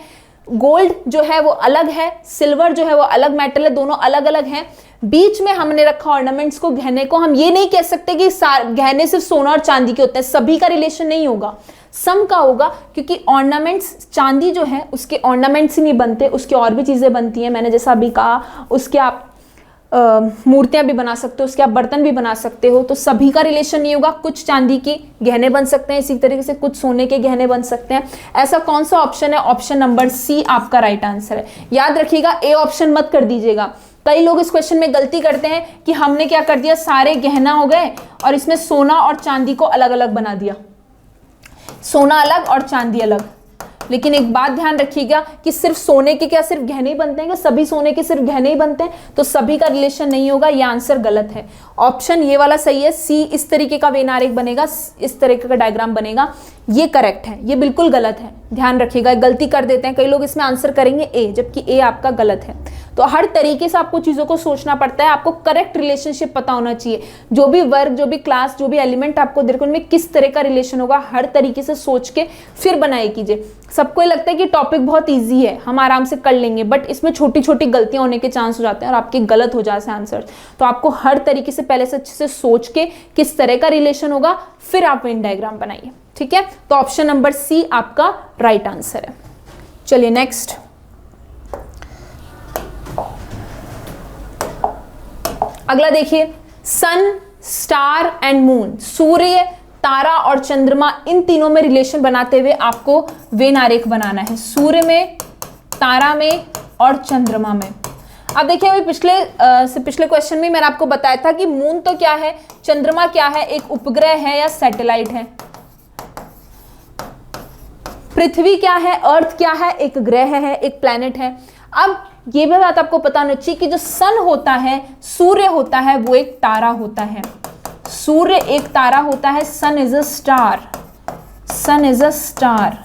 गोल्ड जो है वो अलग है, सिल्वर जो है वो अलग मेटल है, दोनों अलग अलग हैं। बीच में हमने रखा ऑर्नामेंट्स को, गहने को। हम ये नहीं कह सकते कि गहने सिर्फ सोना और चांदी के होते हैं, सभी का रिलेशन नहीं होगा, सम का होगा, क्योंकि ऑर्नामेंट्स, चांदी जो है उसके ऑर्नामेंट्स ही नहीं बनते, उसके और भी चीजें बनती हैं। मैंने जैसा अभी कहा, उसके आप मूर्तियां भी बना सकते हो, उसके आप बर्तन भी बना सकते हो। तो सभी का रिलेशन नहीं होगा, कुछ चांदी के गहने बन सकते हैं, इसी तरीके से कुछ सोने के गहने बन सकते हैं। ऐसा कौन सा ऑप्शन है? ऑप्शन नंबर सी आपका राइट आंसर है। याद रखिएगा, ए ऑप्शन मत कर दीजिएगा। कई लोग इस क्वेश्चन में गलती करते हैं कि हमने क्या कर दिया, सारे गहना हो गए और इसमें सोना और चांदी को अलग अलग बना दिया, सोना अलग और चांदी अलग। लेकिन एक बात ध्यान रखिएगा कि सिर्फ सोने के क्या सिर्फ गहने ही बनते हैं? क्या सभी सोने के सिर्फ गहने ही बनते हैं? तो सभी का रिलेशन नहीं होगा, यह आंसर गलत है। ऑप्शन ये वाला सही है, सी। इस तरीके का वेन आरेख बनेगा, इस तरीके का डायग्राम बनेगा, ये करेक्ट है, ये बिल्कुल गलत है। ध्यान रखिएगा, गलती कर देते हैं कई लोग, इसमें आंसर करेंगे ए, जबकि ए आपका गलत है। तो हर तरीके से आपको चीज़ों को सोचना पड़ता है, आपको करेक्ट रिलेशनशिप पता होना चाहिए। जो भी वर्ग, जो भी क्लास, जो भी एलिमेंट आपको दे रखा है उनमें किस तरह का रिलेशन होगा, हर तरीके से सोच के फिर बनाए कीजिए। सबको लगता है कि टॉपिक बहुत ईजी है, हम आराम से कर लेंगे, बट इसमें छोटी छोटी गलतियां होने के चांस हो जाते हैं और आपके गलत हो जाते हैं आंसर। तो आपको हर तरीके से पहले से अच्छे से सोच के किस तरह का रिलेशन होगा फिर आप वेन डायग्राम बनाइए। ठीक है, तो ऑप्शन नंबर सी आपका राइट आंसर है। चलिए नेक्स्ट, अगला देखिए, सन, स्टार एंड मून, सूर्य, तारा और चंद्रमा, इन तीनों में रिलेशन बनाते हुए आपको वेन आरेख बनाना है, सूर्य में, तारा में और चंद्रमा में। अब देखिए, अभी पिछले क्वेश्चन में मैंने आपको बताया था कि मून तो क्या है, चंद्रमा क्या है, एक उपग्रह है या सैटेलाइट है, पृथ्वी क्या है, अर्थ क्या है, एक ग्रह है, एक प्लैनेट है। अब ये भी बात आपको पता होनी चाहिए कि जो सन होता है, सूर्य होता है, वो एक तारा होता है, सूर्य एक तारा होता है, sun is a star, sun is a star.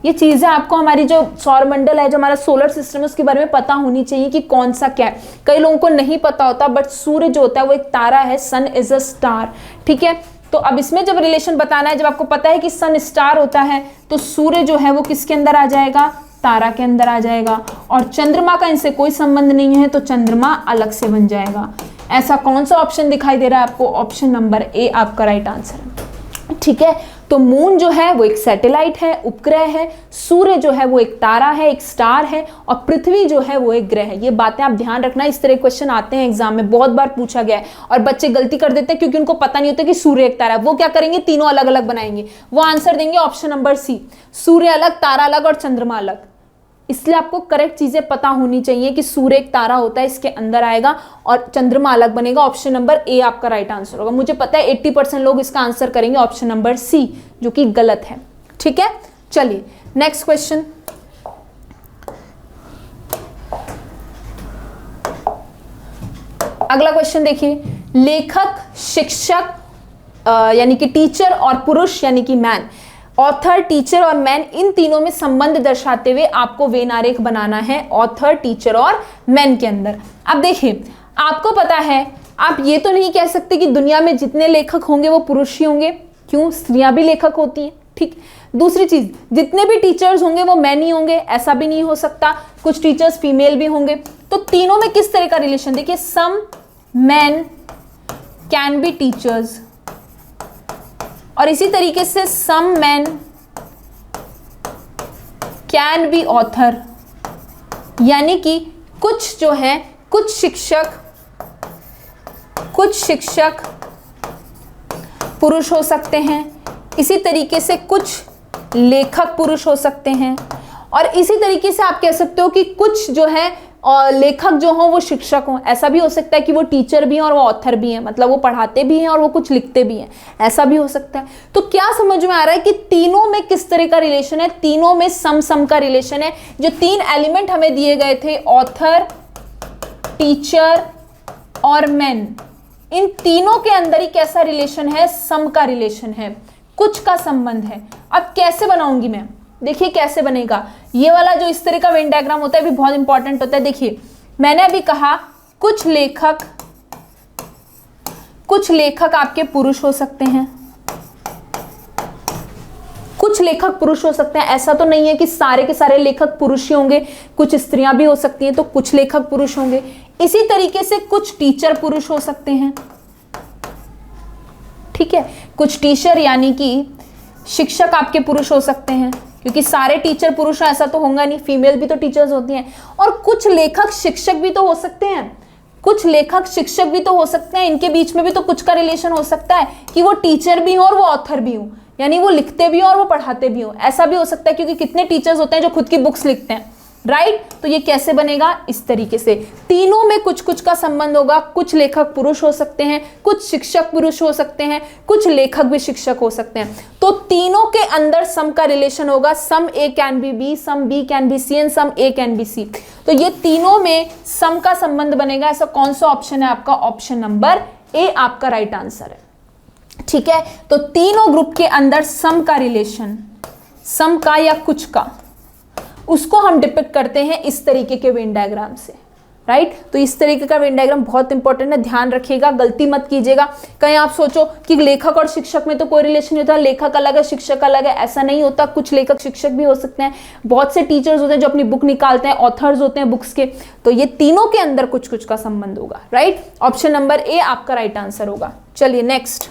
ये चीजें आपको हमारी जो सौरमंडल है, जो हमारा सोलर सिस्टम है, उसके बारे में पता होनी चाहिए कि कौन सा क्या है। कई लोगों को नहीं पता होता, बट सूर्य जो होता है वो एक तारा है, सन इज अ स्टार। ठीक है, तो अब इसमें जब रिलेशन बताना है, जब आपको पता है कि सन स्टार होता है, तो सूर्य जो है वो किसके अंदर आ जाएगा, तारा के अंदर आ जाएगा, और चंद्रमा का इनसे कोई संबंध नहीं है, तो चंद्रमा अलग से बन जाएगा। ऐसा कौन सा ऑप्शन दिखाई दे रहा है आपको, ऑप्शन नंबर ए आपका राइट आंसर है। ठीक है, तो मून जो है वो एक सैटेलाइट है, उपग्रह है, सूर्य जो है वो एक तारा है, एक स्टार है, और पृथ्वी जो है वो एक ग्रह है। ये बातें आप ध्यान रखना, इस तरह क्वेश्चन आते हैं एग्जाम में, बहुत बार पूछा गया है, और बच्चे गलती कर देते हैं क्योंकि उनको पता नहीं होता कि सूर्य एक तारा है। वो क्या करेंगे, तीनों अलग अलग बनाएंगे, वो आंसर देंगे ऑप्शन नंबर सी, सूर्य अलग, तारा अलग और चंद्रमा अलग। इसलिए आपको करेक्ट चीजें पता होनी चाहिए कि सूर्य एक तारा होता है, इसके अंदर आएगा, और चंद्रमा अलग बनेगा। ऑप्शन नंबर ए आपका राइट आंसर होगा। मुझे पता है 80% लोग इसका आंसर करेंगे ऑप्शन नंबर सी, जो कि गलत है। ठीक है, चलिए नेक्स्ट क्वेश्चन, अगला क्वेश्चन देखिए, लेखक, शिक्षक यानी कि टीचर, और पुरुष यानी कि मैन, ऑथर, टीचर और मैन, इन तीनों में संबंध दर्शाते हुए आपको वेन आरेख बनाना है ऑथर, टीचर और मैन के अंदर। अब देखिए, आपको पता है, आप ये तो नहीं कह सकते कि दुनिया में जितने लेखक होंगे वो पुरुष ही होंगे, क्यों, स्त्रियां भी लेखक होती हैं। ठीक, दूसरी चीज, जितने भी टीचर्स होंगे वो मैन ही होंगे, ऐसा भी नहीं हो सकता, कुछ टीचर्स फीमेल भी होंगे। तो तीनों में किस तरह का रिलेशन, देखिए, सम मैन कैन बी टीचर्स, और इसी तरीके से सम मैन कैन बी ऑथर, यानी कि कुछ जो है, कुछ शिक्षक पुरुष हो सकते हैं, इसी तरीके से कुछ लेखक पुरुष हो सकते हैं, और इसी तरीके से आप कह सकते हो कि कुछ जो है और लेखक जो हो वो शिक्षक हो। ऐसा भी हो सकता है कि वो टीचर भी हैं और वो ऑथर भी हैं, मतलब वो पढ़ाते भी हैं और वो कुछ लिखते भी हैं, ऐसा भी हो सकता है। तो क्या समझ में आ रहा है कि तीनों में किस तरह का रिलेशन है, तीनों में सम का रिलेशन है। जो तीन एलिमेंट हमें दिए गए थे, ऑथर, टीचर और मैन, इन तीनों के अंदर ही कैसा रिलेशन है, सम का रिलेशन है, कुछ का संबंध है। अब कैसे बनाऊंगी मैं, देखिए कैसे बनेगा। ये वाला जो इस तरह का वेन डायग्राम होता है भी बहुत इंपॉर्टेंट होता है। देखिए, मैंने अभी कहा कुछ लेखक आपके पुरुष हो सकते हैं, कुछ लेखक पुरुष हो सकते हैं। ऐसा तो नहीं है कि सारे के सारे लेखक पुरुष ही होंगे, कुछ स्त्रियां भी हो सकती हैं, तो कुछ लेखक पुरुष होंगे। इसी तरीके से कुछ टीचर पुरुष हो सकते हैं। ठीक है, कुछ टीचर यानी कि शिक्षक आपके पुरुष हो सकते हैं, क्योंकि सारे टीचर पुरुष ऐसा तो होगा नहीं, फीमेल भी तो टीचर्स होती हैं। और कुछ लेखक शिक्षक भी तो हो सकते हैं, कुछ लेखक शिक्षक भी तो हो सकते हैं, इनके बीच में भी तो कुछ का रिलेशन हो सकता है कि वो टीचर भी हो और वो ऑथर भी हो, यानी वो लिखते भी हो और वो पढ़ाते भी हो। ऐसा भी हो सकता है क्योंकि कितने टीचर्स होते हैं जो खुद की बुक्स लिखते हैं, राइट। तो ये कैसे बनेगा, इस तरीके से तीनों में कुछ कुछ का संबंध होगा। कुछ लेखक पुरुष हो सकते हैं, कुछ शिक्षक पुरुष हो सकते हैं, कुछ लेखक भी शिक्षक हो सकते हैं। तो तीनों के अंदर सम का रिलेशन होगा। Some A can be B, some B can be C and some A can be C. तो ये तीनों में सम का संबंध बनेगा। ऐसा कौन सा ऑप्शन है आपका, ऑप्शन नंबर ए आपका राइट आंसर है। ठीक है, तो तीनों ग्रुप के अंदर सम का रिलेशन, सम का या कुछ का, उसको हम डिपिक्ट करते हैं इस तरीके के वेन डायग्राम से। राइट। तो इस तरीके का वेन डायग्राम बहुत इंपॉर्टेंट है, ध्यान रखिएगा, गलती मत कीजिएगा। कहीं आप सोचो कि लेखक और शिक्षक में तो कोई रिलेशन नहीं होता, लेखक अलग है शिक्षक अलग है, ऐसा नहीं होता। कुछ लेखक शिक्षक भी हो सकते हैं, बहुत से टीचर्स होते हैं जो अपनी बुक निकालते हैं, ऑथर्स होते हैं बुक्स के, तो ये तीनों के अंदर कुछ कुछ का संबंध होगा, राइट। ऑप्शन नंबर ए आपका राइट आंसर होगा। चलिए नेक्स्ट।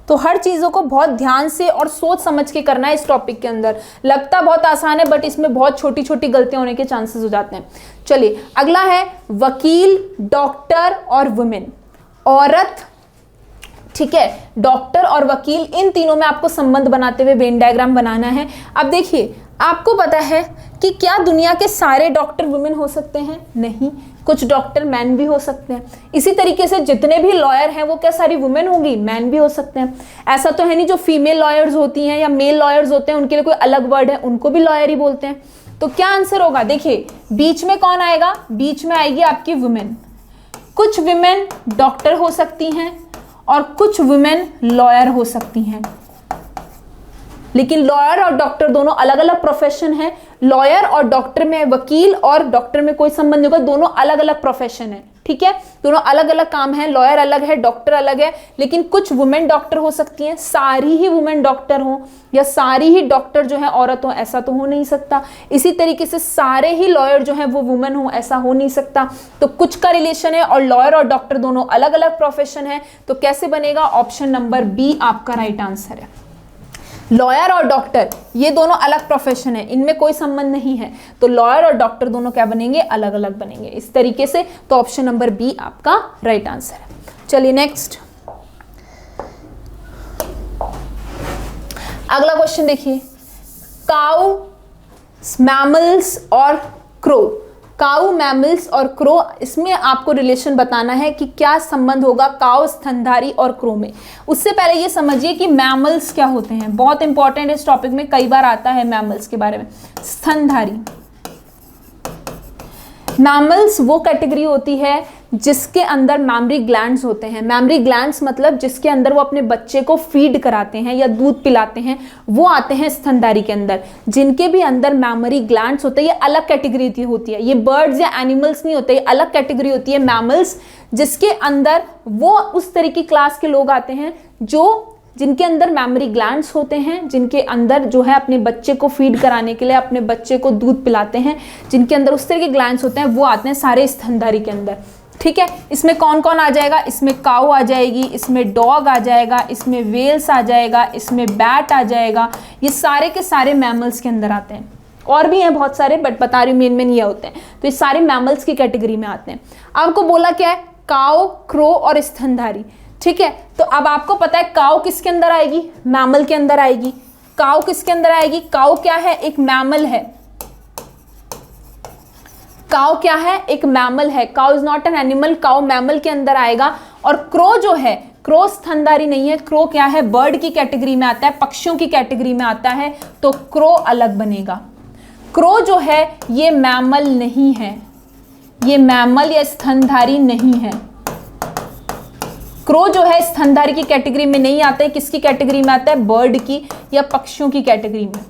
तो हर चीज़ों को बहुत ध्यान से और सोच समझ के करना है इस टॉपिक के अंदर। लगता बहुत आसान है बट इसमें बहुत छोटी छोटी गलतियां होने के चांसेस हो जाते हैं। चलिए अगला है वकील, डॉक्टर और वुमेन, औरत, ठीक है, डॉक्टर और वकील, इन तीनों में आपको संबंध बनाते हुए वेन डायग्राम बनाना है। अब देखिए, आपको पता है कि क्या दुनिया के सारे डॉक्टर वुमेन हो सकते हैं? नहीं, कुछ डॉक्टर मैन भी हो सकते हैं। इसी तरीके से जितने भी लॉयर हैं वो क्या सारी वुमेन होंगी? मैन भी हो सकते हैं। ऐसा तो है नहीं जो फीमेल लॉयर्स होती हैं या मेल लॉयर्स होते हैं उनके लिए कोई अलग वर्ड है, उनको भी लॉयर ही बोलते हैं। तो क्या आंसर होगा? देखिए बीच में कौन आएगा? बीच में आएगी आपकी वुमेन। कुछ वुमेन डॉक्टर हो सकती हैं और कुछ वुमेन लॉयर हो सकती हैं, लेकिन लॉयर और डॉक्टर दोनों अलग अलग प्रोफेशन है। लॉयर और डॉक्टर में, वकील और डॉक्टर में कोई संबंध नहीं होगा, दोनों अलग अलग प्रोफेशन है, ठीक है, दोनों अलग अलग काम है। लॉयर अलग है, डॉक्टर अलग है, लेकिन कुछ वुमेन डॉक्टर हो सकती हैं। सारी ही वुमेन डॉक्टर हो या सारी ही डॉक्टर जो है औरत हो, ऐसा तो हो नहीं सकता। इसी तरीके से सारे ही लॉयर जो है वो वुमेन हो, ऐसा हो नहीं सकता। तो कुछ का रिलेशन है और लॉयर और डॉक्टर दोनों अलग अलग प्रोफेशन है। तो कैसे बनेगा? ऑप्शन नंबर बी आपका राइट आंसर है। लॉयर और डॉक्टर ये दोनों अलग प्रोफेशन है, इनमें कोई संबंध नहीं है। तो लॉयर और डॉक्टर दोनों क्या बनेंगे? अलग अलग बनेंगे इस तरीके से। तो ऑप्शन नंबर बी आपका राइट आंसर है। चलिए नेक्स्ट, अगला क्वेश्चन देखिए, काउ, मैमल्स और क्रो। काउ, मैमल्स और क्रो, इसमें आपको रिलेशन बताना है कि क्या संबंध होगा काउ, स्तनधारी और क्रो में। उससे पहले ये समझिए कि मैमल्स क्या होते हैं, बहुत इंपॉर्टेंट इस टॉपिक में कई बार आता है मैमल्स के बारे में। स्तनधारी, मैमल्स वो कैटेगरी होती है जिसके अंदर मैमरी ग्लैंड्स होते हैं। मैमरी ग्लैंड्स मतलब जिसके अंदर वो अपने बच्चे को फीड कराते हैं या दूध पिलाते हैं, वो आते हैं स्तनधारी के अंदर। जिनके भी अंदर मैमरी ग्लैंड्स होते हैं ये अलग कैटेगरी होती है, ये बर्ड्स या एनिमल्स नहीं होते, ये अलग कैटेगरी होती है मैमल्स, जिसके अंदर वो उस तरह की क्लास के लोग आते हैं जिनके अंदर मैमरी ग्लैंड्स होते हैं, जिनके अंदर जो है अपने बच्चे को फीड कराने के लिए अपने बच्चे को दूध पिलाते हैं, जिनके अंदर उस तरह के ग्लैंड्स होते हैं, वो आते हैं सारे स्तनधारी के अंदर, ठीक है। इसमें कौन कौन आ जाएगा? इसमें काऊ आ जाएगी, इसमें डॉग आ जाएगा, इसमें वेल्स आ जाएगा, इसमें बैट आ जाएगा। ये सारे के सारे मैमल्स के अंदर आते हैं, और भी हैं बहुत सारे बट बता रही हूँ मेन ये होते हैं। तो ये सारे मैमल्स की कैटेगरी में आते हैं। आपको बोला क्या है? काऊ, क्रो और स्तनधारी, ठीक है। तो अब आपको पता है काऊ किसके अंदर आएगी? मैमल के अंदर आएगी। काऊ किसके अंदर आएगी? काऊ क्या है? एक मैमल है। काऊ क्या है? एक मैमल है। Cow is not an animal, cow mammal के अंदर आएगा। और क्रो जो है, क्रो स्तनधारी नहीं है। क्रो क्या है? बर्ड की कैटेगरी में आता है, पक्षियों की कैटेगरी में आता है। तो क्रो अलग बनेगा। क्रो जो है ये मैमल नहीं है, ये मैमल या स्तनधारी नहीं है। क्रो जो है स्तनधारी की कैटेगरी में नहीं आता है, किसकी कैटेगरी में आता है? बर्ड की या पक्षियों की कैटेगरी में।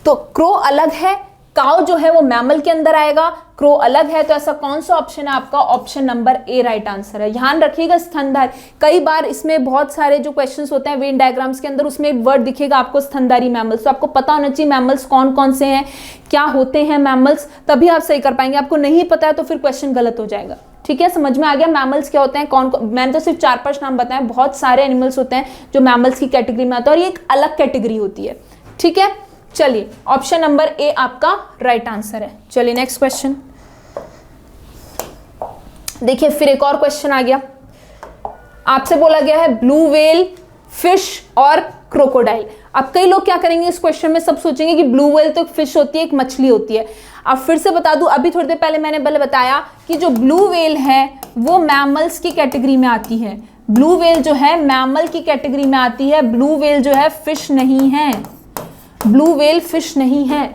तो क्रो अलग है, काऊ जो है वो मैमल के अंदर आएगा, क्रो अलग है। तो ऐसा कौन सा ऑप्शन है आपका? Option number A right answer है। ध्यान रखिएगा स्तनधारी, कई बार इसमें बहुत सारे जो क्वेश्चंस होते हैं वेन डायग्राम्स के अंदर, उसमें एक वर्ड दिखेगा आपको स्तनधारी मैमल्स। तो आपको पता होना चाहिए मैमल्स कौन कौन से हैं, क्या होते हैं मैमल्स, तभी आप सही कर पाएंगे। आपको नहीं पता है तो फिर क्वेश्चन गलत हो जाएगा, ठीक है। समझ में आ गया मैमल्स क्या होते हैं? कौन मैंने तो सिर्फ 4-5 नाम बताए, बहुत सारे एनिमल्स होते हैं जो मैमल्स की कैटेगरी में आते हैं और ये एक अलग कैटेगरी होती है, ठीक है। चलिए ऑप्शन नंबर ए आपका राइट आंसर है। चलिए नेक्स्ट क्वेश्चन देखिए, फिर एक और क्वेश्चन आ गया। आपसे बोला गया है ब्लू व्हेल, फिश और क्रोकोडाइल। अब कई लोग क्या करेंगे इस क्वेश्चन में, सब सोचेंगे कि ब्लू व्हेल तो एक फिश होती है, एक मछली होती है। अब फिर से बता दूं, अभी थोड़ी देर पहले मैंने बताया कि जो ब्लू व्हेल है वो मैमल्स की कैटेगरी में आती है। ब्लू व्हेल जो है मैमल की कैटेगरी में आती है। ब्लू व्हेल जो है फिश नहीं है, ब्लू व्हेल फिश नहीं है।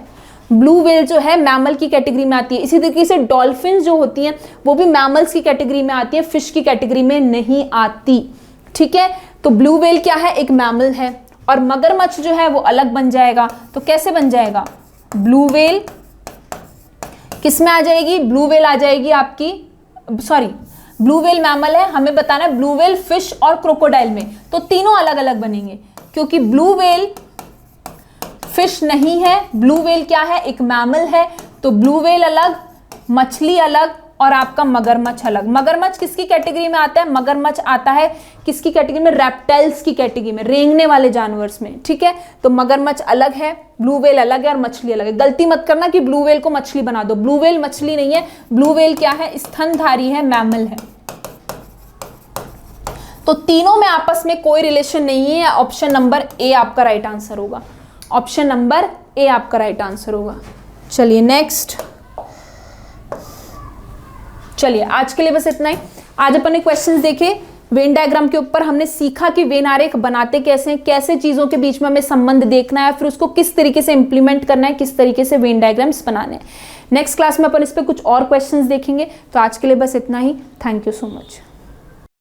ब्लू व्हेल जो है मैमल की कैटेगरी में आती है। इसी तरीके से डॉल्फिन जो होती हैं वो भी मैमल्स की कैटेगरी में आती है, फिश की कैटेगरी में नहीं आती, ठीक है। तो ब्लू व्हेल क्या है? एक मैमल है। और मगरमच्छ जो है वो अलग बन जाएगा। तो कैसे बन जाएगा? ब्लू व्हेल किस में आ जाएगी, ब्लू व्हेल आ जाएगी आपकी, सॉरी ब्लू व्हेल मैमल है, हमें बताना है ब्लू व्हेल फिश और क्रोकोडाइल में, तो तीनों अलग अलग बनेंगे क्योंकि ब्लू व्हेल फिश नहीं है, ब्लू व्हेल क्या है, एक मैमल है, तो ब्लू व्हेल अलग, मछली अलग और आपका मगरमच्छ अलग। मगरमच्छ किसकी कैटेगरी में आता है, मगरमच्छ आता है किसकी कैटेगरी में, रेप्टाइल्स की कैटेगरी में, रेंगने वाले जानवर्स में, ठीक है। तो मगरमच्छ अलग है, ब्लू व्हेल अलग है और मछली अलग है। गलती मत करना कि ब्लू व्हेल को मछली बना दो, ब्लू व्हेल मछली नहीं है, ब्लू व्हेल क्या है, स्तनधारी है, मैमल है। तो तीनों में आपस में कोई रिलेशन नहीं है, ऑप्शन नंबर ए आपका राइट आंसर होगा, ऑप्शन नंबर ए आपका राइट आंसर होगा। चलिए नेक्स्ट, चलिए आज के लिए बस इतना ही। आज अपन ने क्वेश्चंस देखे वेन डायग्राम के ऊपर, हमने सीखा कि वेन आरेख बनाते कैसे हैं, कैसे चीजों के बीच में हमें संबंध देखना है, फिर उसको किस तरीके से इंप्लीमेंट करना है, किस तरीके से वेन डायग्राम्स बनाने हैं। नेक्स्ट क्लास में अपन इस पे कुछ और क्वेश्चंस देखेंगे। तो आज के लिए बस इतना ही। Thank you so much.